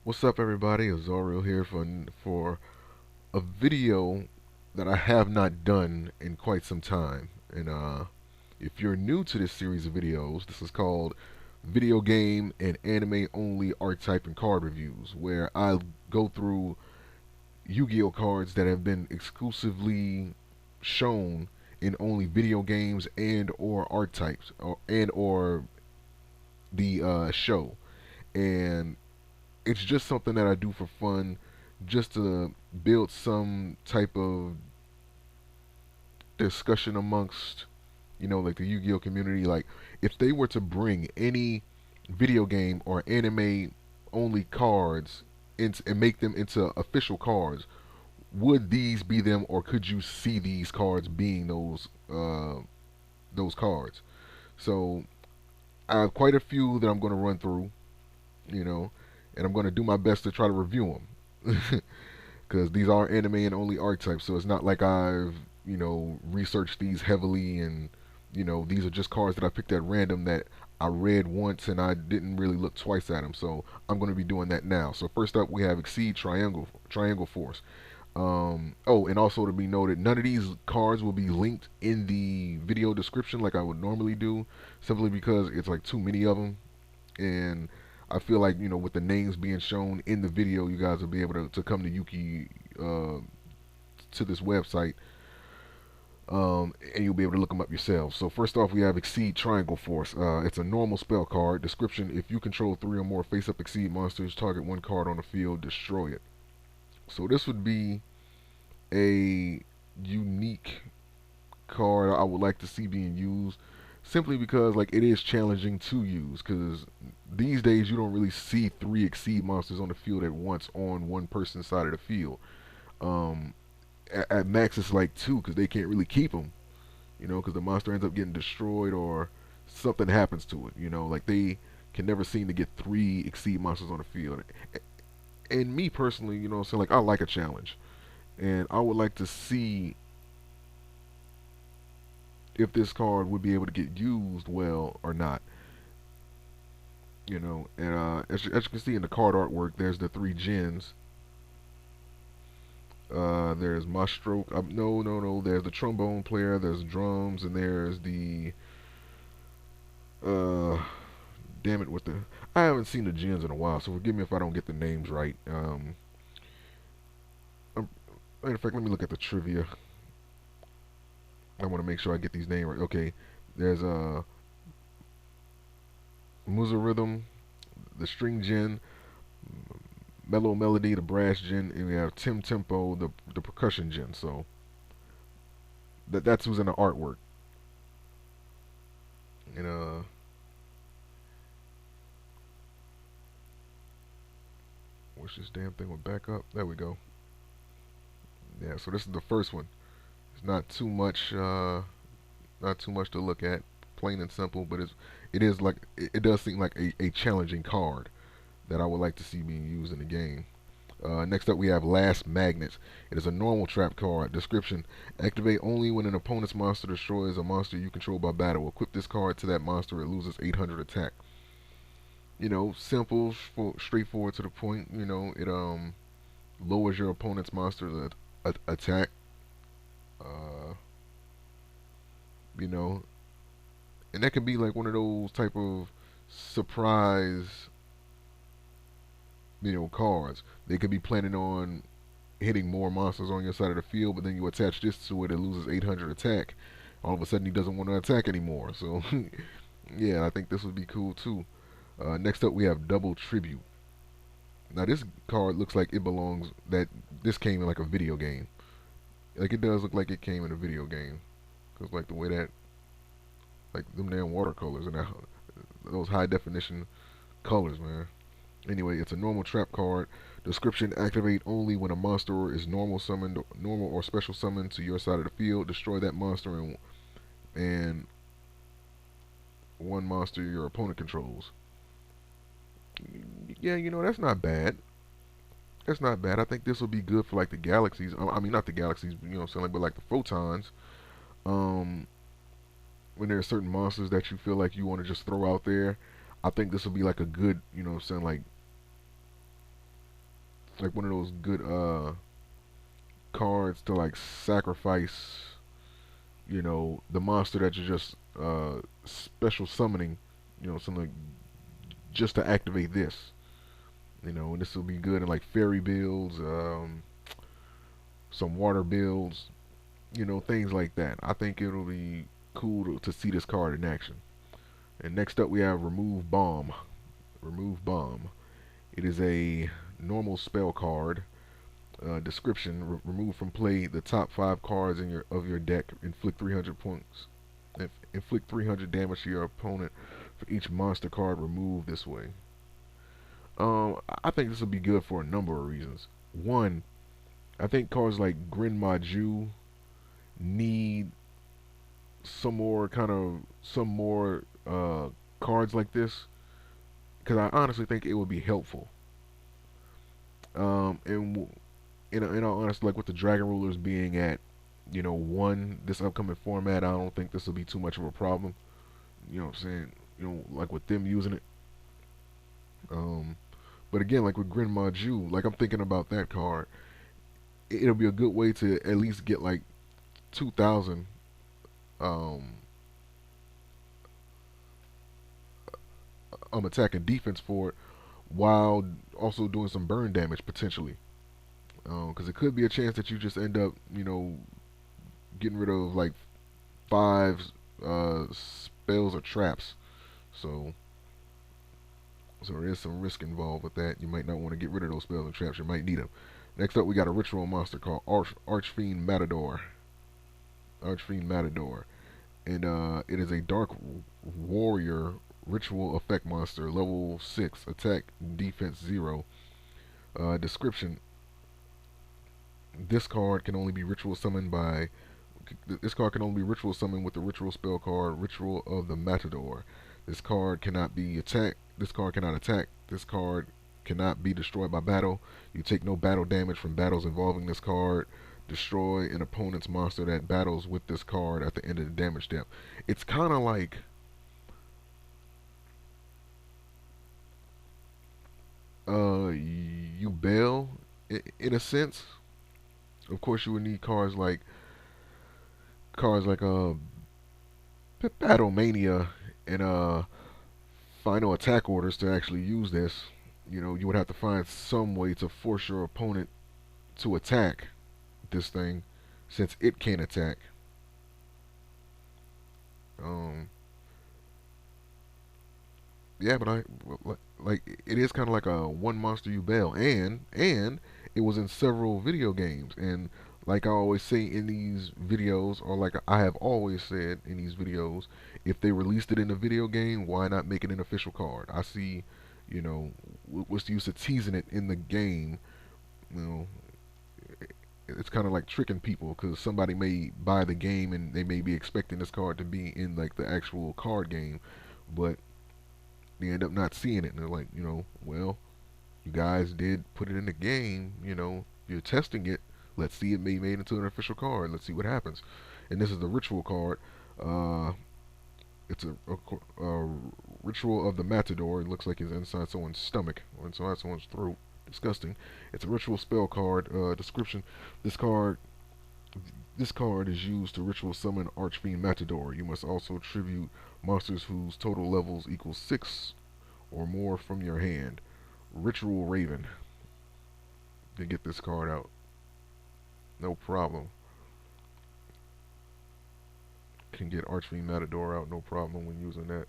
What's up, everybody? Azoriel here for a video that I have not done in quite some time. And if you're new to this series of videos, this is called Video Game and Anime Only Art Type and Card Reviews, where I go through Yu-Gi-Oh cards that have been exclusively shown in only video games and or art types or the show. And it's just something that I do for fun, just to build some type of discussion amongst, like the Yu-Gi-Oh community. Like, if they were to bring any video game or anime only cards into, and make them into official cards, would these be them, or could you see these cards being those cards? So I have quite a few that I'm going to run through, you know, and I'm going to do my best to try to review them. Because these are anime and only archetypes, so it's not like I've researched these heavily, and these are just cards that I picked at random that I read once and I didn't really look twice at them. So I'm going to be doing that now. So first up, we have Exceed Triangle Force. Oh, and also to be noted, none of these cards will be linked in the video description like I would normally do, simply because it's like too many of them, and I feel like with the names being shown in the video, you guys will be able to come to Yuki to this website, and you'll be able to look them up yourselves. So first off, we have Exceed Triangle Force. It's a normal spell card. Description: if you control 3 or more face-up Exceed monsters, target one card on the field, destroy it. So this would be a unique card I would like to see being used, simply because like it is challenging to use, because these days you don't really see 3 Exceed monsters on the field at once on one person's side of the field. um, at max it's like 2, because they can't really keep them, because the monster ends up getting destroyed or something happens to it. Like they can never seem to get 3 Exceed monsters on the field. And me personally, so like I like a challenge, and I would like to see if this card would be able to get used well or not. And as you can see in the card artwork, there's the 3 gens. There's my stroke. No. There's the trombone player. There's drums, and there's the uh, damn it with the. I haven't seen the gens in a while, so forgive me if I don't get the names right. In fact, let me look at the trivia. I want to make sure I get these names right. Okay, there's Musa Rhythm, the string gen, Mellow Melody, the brass gen, and we have Tim Tempo, the percussion gen. So that's who's in the artwork. And wish this damn thing would back up. There we go. Yeah, so this is the first one. It's not too much to look at, plain and simple. But it is like it does seem like a challenging card that I would like to see being used in the game. Next up, we have Last Magnets. It is a normal trap card. Description: activate only when an opponent's monster destroys a monster you control by battle. Equip this card to that monster. It loses 800 attack. Simple, straightforward, to the point. It lowers your opponent's monster's attack. Uh, you know, and that can be like one of those type of surprise, cards. They could be planning on hitting more monsters on your side of the field, but then you attach this to it, it loses 800 attack. All of a sudden, he doesn't want to attack anymore. So, yeah, I think this would be cool too. Next up, we have Double Tribute. Now, this card looks like it belongs. That this came in like a video game. Like it does look like it came in a video game, cause like the way that, like them damn watercolors and those high definition colors, man. Anyway, it's a normal trap card. Description: activate only when a monster is normal or special summoned to your side of the field. Destroy that monster and one monster your opponent controls. Yeah, that's not bad. That's not bad. I think this will be good for like the galaxies. I mean, not the galaxies, what I'm saying, like, but like the photons. Um, when there are certain monsters that you feel like you want to just throw out there, I think this will be like a good, what I'm saying, like like one of those good cards to like sacrifice, the monster that you're just special summoning, something like just to activate this. And this will be good in like fairy builds, some water builds, things like that. I think it'll be cool to see this card in action. And next up we have Remove Bomb. Remove Bomb. It is a normal spell card. Description: remove from play the top 5 cards of your deck. Inflict 300 points. Inflict 300 damage to your opponent for each monster card removed this way. I think this will be good for a number of reasons. One, I think cards like Grin Maju need some more cards like this, because I honestly think it would be helpful. And in all honesty, like with the Dragon Rulers being at 1 this upcoming format, I don't think this will be too much of a problem. You know what I'm saying? Like with them using it. Um, but again, like with Grin Maju, like I'm thinking about that card. It'll be a good way to at least get like 2,000 um, attack and defense for it, while also doing some burn damage potentially. Because it could be a chance that you just end up, getting rid of like 5 spells or traps. So, there is some risk involved with that. You might not want to get rid of those spells and traps. You might need them. Next up, we got a ritual monster called Archfiend Matador. Archfiend Matador. And it is a dark warrior ritual effect monster, level 6, attack, defense 0. Description: this card can only be ritual summoned by. This card can only be ritual summoned with the ritual spell card Ritual of the Matador. This card cannot be attacked. This card cannot attack. This card cannot be destroyed by battle. You take no battle damage from battles involving this card. Destroy an opponent's monster that battles with this card at the end of the damage step. It's kind of like YuGiOh in a sense. Of course, you would need cards like Battle Mania and Final Attack Orders to actually use this. You would have to find some way to force your opponent to attack this thing, since it can't attack. Um, yeah, but like it is kind of like a one monster YuGiOh, and it was in several video games. And like I always say in these videos, or like I have always said in these videos, if they released it in a video game, why not make it an official card? I see, what's the use of teasing it in the game? You know, it's kind of like tricking people, because somebody may buy the game and they may be expecting this card to be in like the actual card game, but they end up not seeing it, and they're like, well, you guys did put it in the game, you're testing it. Let's see it be made into an official card. Let's see what happens. And this is the ritual card. It's a ritual of the Matador. It looks like it's inside someone's stomach or inside someone's throat. Disgusting. It's a ritual spell card. Description: this card is used to ritual summon Archfiend Matador. You must also tribute monsters whose total levels equal 6 or more from your hand. Ritual Raven. To get this card out, no problem. Can get Archfiend Matador out, no problem when using that.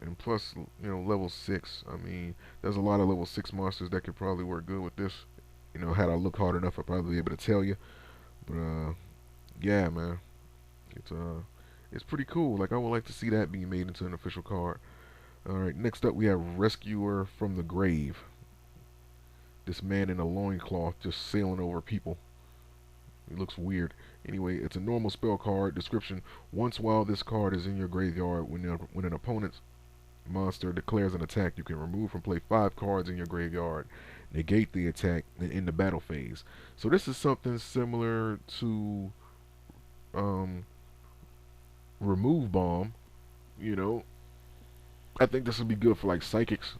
And plus, level 6. I mean, there's a lot of level 6 monsters that could probably work good with this. Had I looked hard enough, I'd probably be able to tell you. But yeah, man, it's pretty cool. Like, I would like to see that being made into an official card. All right, next up we have Rescuer from the Grave. This man in a loincloth just sailing over people. It looks weird. Anyway, it's a normal spell card. Description: once while this card is in your graveyard, when an opponent's monster declares an attack, you can remove from play 5 cards in your graveyard, negate the attack, and end the battle phase. So this is something similar to Remove Bomb. I think this would be good for like psychics.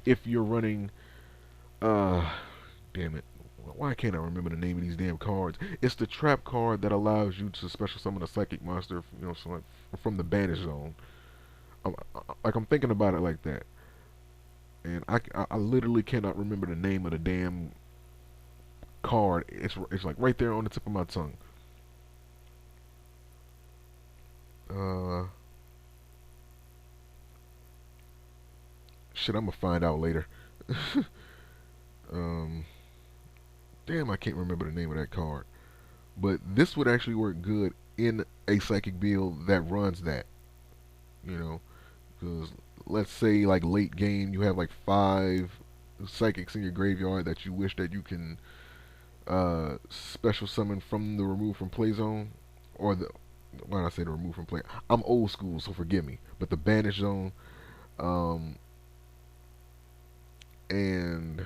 If you're running Uh, damn it. Why can't I remember the name of these damn cards? It's the trap card that allows you to special summon a psychic monster, so like from the banish zone. I'm thinking about it like that, and I literally cannot remember the name of the damn card. It's like right there on the tip of my tongue. Uh, Shit, I'm gonna find out later. um, Damn, I can't remember the name of that card. But this would actually work good in a psychic build that runs that. You know, because let's say like late game, you have like 5 psychics in your graveyard that you wish that you can special summon from the remove from play zone, or the why did I say the remove from play? I'm old school, so forgive me. But the banish zone, um, and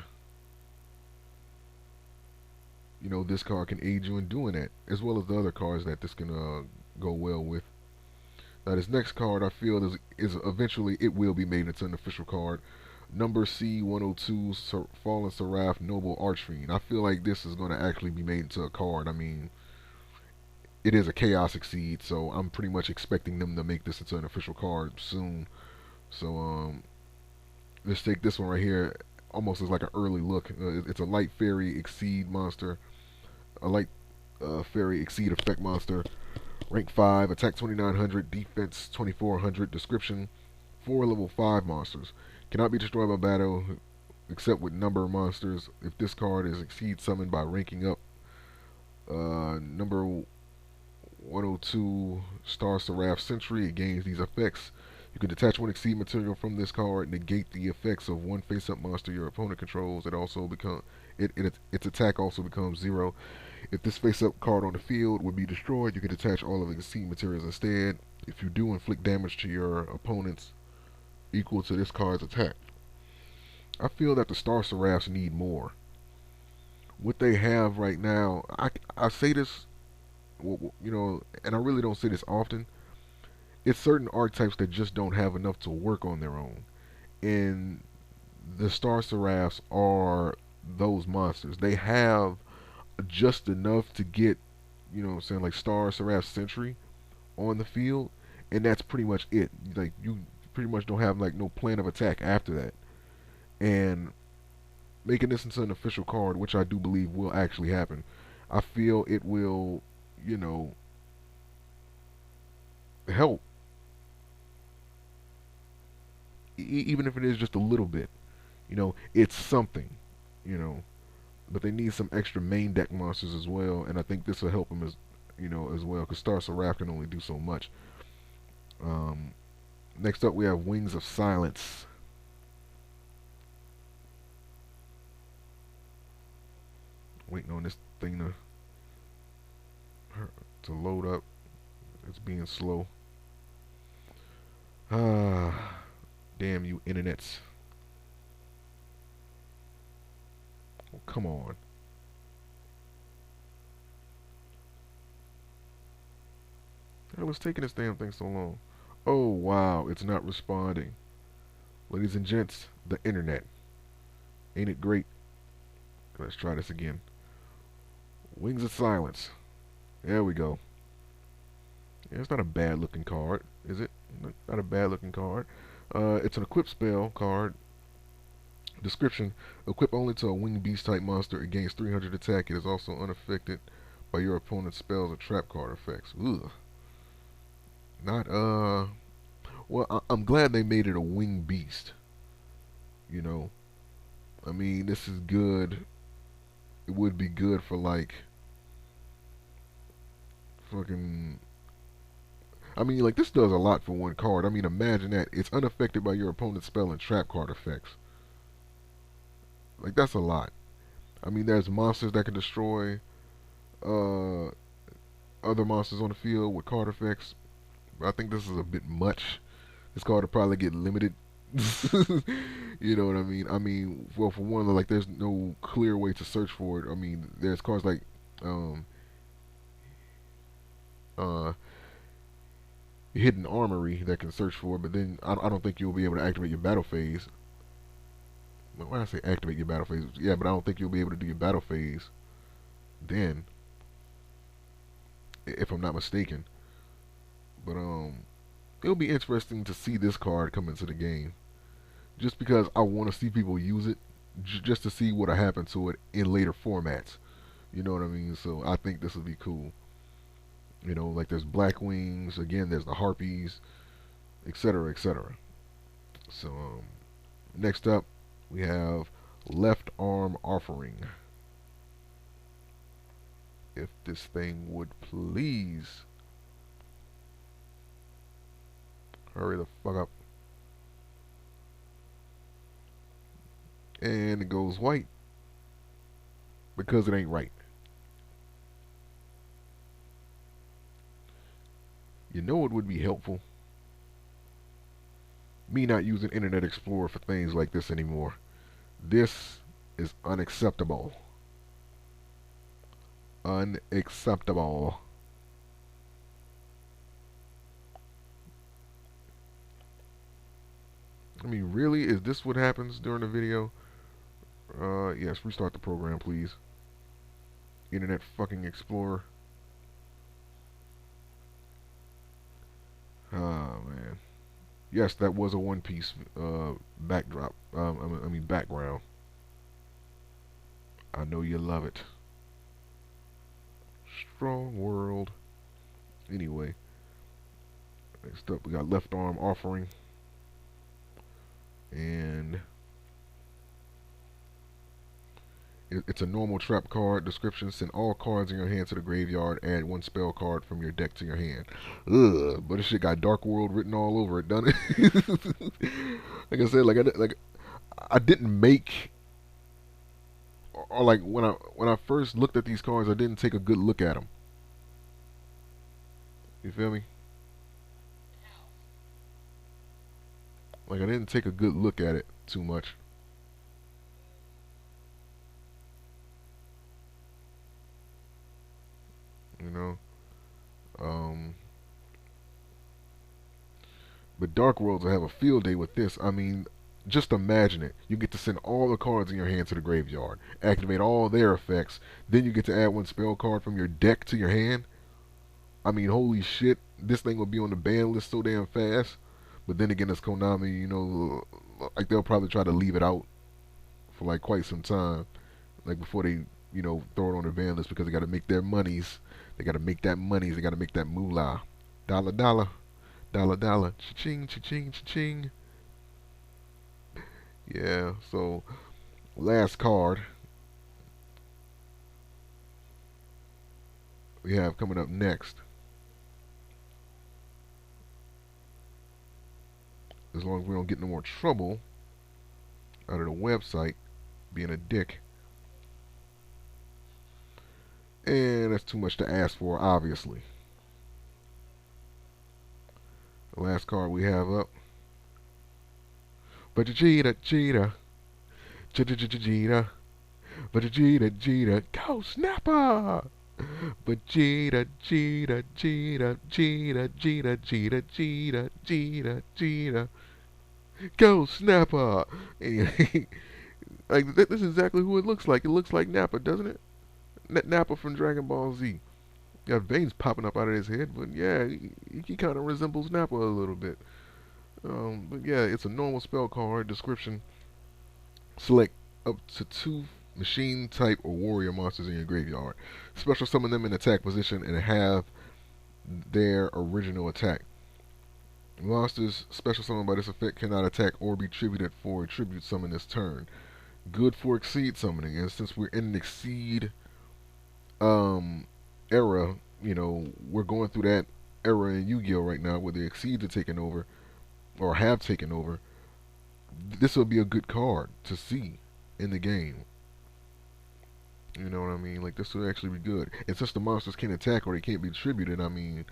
this card can aid you in doing that, as well as the other cards that this can go well with. Now this next card I feel is eventually it will be made into an official card. Number C102, Fallen Seraph, Noble Archfiend. I feel like this is going to actually be made into a card. I mean, it is a Chaos Exceed, so I'm pretty much expecting them to make this into an official card soon. So let's take this one right here, almost as like an early look. It's a light fairy exceed monster, a light fairy exceed effect monster. Rank 5, attack 2900, defense 2400, description 4 level 5 monsters. Cannot be destroyed by battle except with number monsters. If this card is exceed summoned by ranking up, number 102 Star Seraph Sentry, it gains these effects. You can detach one exceed material from this card, negate the effects of one face-up monster your opponent controls. It also becomes its attack also becomes 0. If this face-up card on the field would be destroyed, you can detach all of the exceed materials instead. If you do inflict damage to your opponents equal to this card's attack. I feel that the Star Seraphs need more. What they have right now, I say this, and I really don't say this often. It's certain archetypes that just don't have enough to work on their own, and the Star Seraphs are those monsters. They have just enough to get, like Star Seraph Sentry on the field, and that's pretty much it. Like you pretty much don't have like no plan of attack after that. And making this into an official card, which I do believe will actually happen, I feel it will, you know, help, even if it is just a little bit. It's something, you know. But they need some extra main deck monsters as well, and I think this will help them as well, because Star Seraph can only do so much. Um, Next up, we have Wings of Silence. Waiting on this thing to load up. It's being slow. Ah, damn you, internets. Oh, come on. Hell, what's taking this damn thing so long? Oh, wow, it's not responding. Ladies and gents, the internet. Ain't it great? Let's try this again. Wings of Silence. There we go. Yeah, it's not a bad looking card, is it? Not a bad looking card. It's an equip spell card. Description: equip only to a winged beast type monster. It gains 300 attack. It is also unaffected by your opponent's spells or trap card effects. Ugh. Not well, I'm glad they made it a winged beast. You know, I mean, this is good. It would be good for like fucking. I mean, like this does a lot for one card. I mean, imagine that it's unaffected by your opponent's spell and trap card effects. Like that's a lot. I mean, there's monsters that can destroy uh, other monsters on the field with card effects. But I think this is a bit much. This card will probably get limited. You know what I mean? I mean, well, for one, like there's no clear way to search for it. I mean, there's cards like um, uh, Hidden Armory that can search for it, but then I don't think you'll be able to activate your battle phase. Why did I say activate your battle phase? Yeah, but I don't think you'll be able to do your battle phase then, if I'm not mistaken. But it'll be interesting to see this card come into the game, just because I want to see people use it, just to see what'll happen to it in later formats. You know what I mean? So I think this will be cool. You know, like there's Black Wings, again, there's the Harpies, etc., etc. So, next up, we have Left Arm Offering. If this thing would please hurry the fuck up. And it goes white because it ain't right. You know it would be helpful? Me not using Internet Explorer for things like this anymore. This is unacceptable. Unacceptable. I mean, really? Is this what happens during the video? Yes, restart the program, please. Internet fucking Explorer. Oh, man. Yes, that was a One Piece backdrop. I mean background. I know you love it. Strong world. Anyway, next up we got Left Arm Offering, and it's a normal trap card. Description: send all cards in your hand to the graveyard. Add one spell card from your deck to your hand. Ugh, but this shit got Dark World written all over it, doesn't it? Like I said, I didn't make, or like when I first looked at these cards, I didn't take a good look at them. You feel me? Like I didn't take a good look at it too much. You know. Um, but Dark Worlds will have a field day with this. I mean, just imagine it. You get to send all the cards in your hand to the graveyard, activate all their effects, then you get to add one spell card from your deck to your hand. I mean, holy shit, this thing will be on the ban list so damn fast. But then again, it's Konami, you know, like they'll probably try to leave it out for like quite some time, like before they, you know, throw it on the ban list, because they got to make their monies. They got to make that monies. They got to make that moolah. Dollar, dollar, dollar, dollar, cha-ching, cha-ching, cha-ching. Yeah, so last card we have coming up next, as long as we don't get no more trouble out of the website being a dick. And that's too much to ask for, obviously. The last card we have up. Vegeta, Vegeta, Vegeta, Vegeta, Vegeta, Go Snapper! Vegeta, Vegeta, Vegeta, Vegeta, Vegeta, Vegeta, Vegeta, Vegeta, Vegeta, Go Snapper! Anyway, like this is exactly who it looks like. It looks like Nappa, doesn't it? Nappa from Dragon Ball Z. Got veins popping up out of his head, but yeah, he kind of resembles Nappa a little bit. But yeah, it's a normal spell card. Description: select up to 2 machine type or warrior monsters in your graveyard. Special summon them in attack position and have their original attack. Monsters special summoned by this effect cannot attack or be tributed for a tribute summon this turn. Good for Exceed summoning, and since we're in an Exceed era, you know, we're going through that era in Yu-Gi-Oh right now where the Exceeds are taking over, or have taken over. This will be a good card to see in the game. You know what I mean? Like, this will actually be good. And since the monsters can't attack or they can't be tributed, I mean,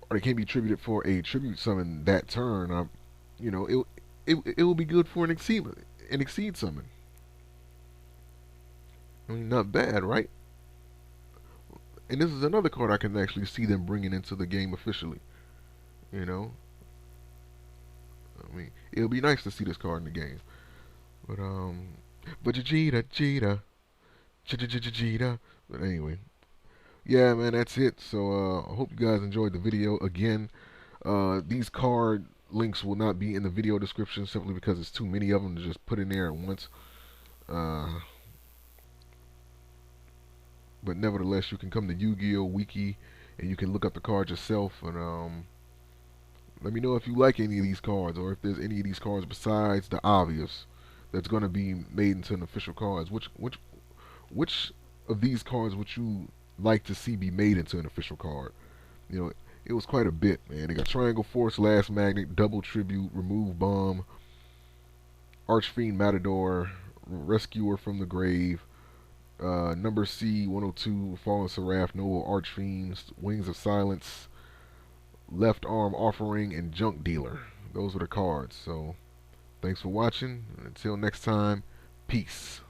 or they can't be tributed for a tribute summon that turn, you know, it will be good for an exceed summon. I mean, not bad, right? And this is another card I can actually see them bringing into the game officially. You know, I mean, it'll be nice to see this card in the game. But Vegeta. But anyway, yeah, man, that's it. So I hope you guys enjoyed the video. Again, these card links will not be in the video description simply because it's too many of them to just put in there at once. But nevertheless, you can come to YuGiOh Wiki and you can look up the cards yourself. And let me know if you like any of these cards, or if there's any of these cards besides the obvious that's going to be made into an official cards. Which of these cards would you like to see be made into an official card? You know, it was quite a bit, man. They got Triangle Force, Last Magnet, Double Tribute, Remove Bomb, Archfiend Matador, Rescuer from the Grave, Number C 102, Fallen Seraph, Noble Archfiends, Wings of Silence, Left Arm Offering, and Junk Dealer. Those are the cards. So thanks for watching. Until next time, peace.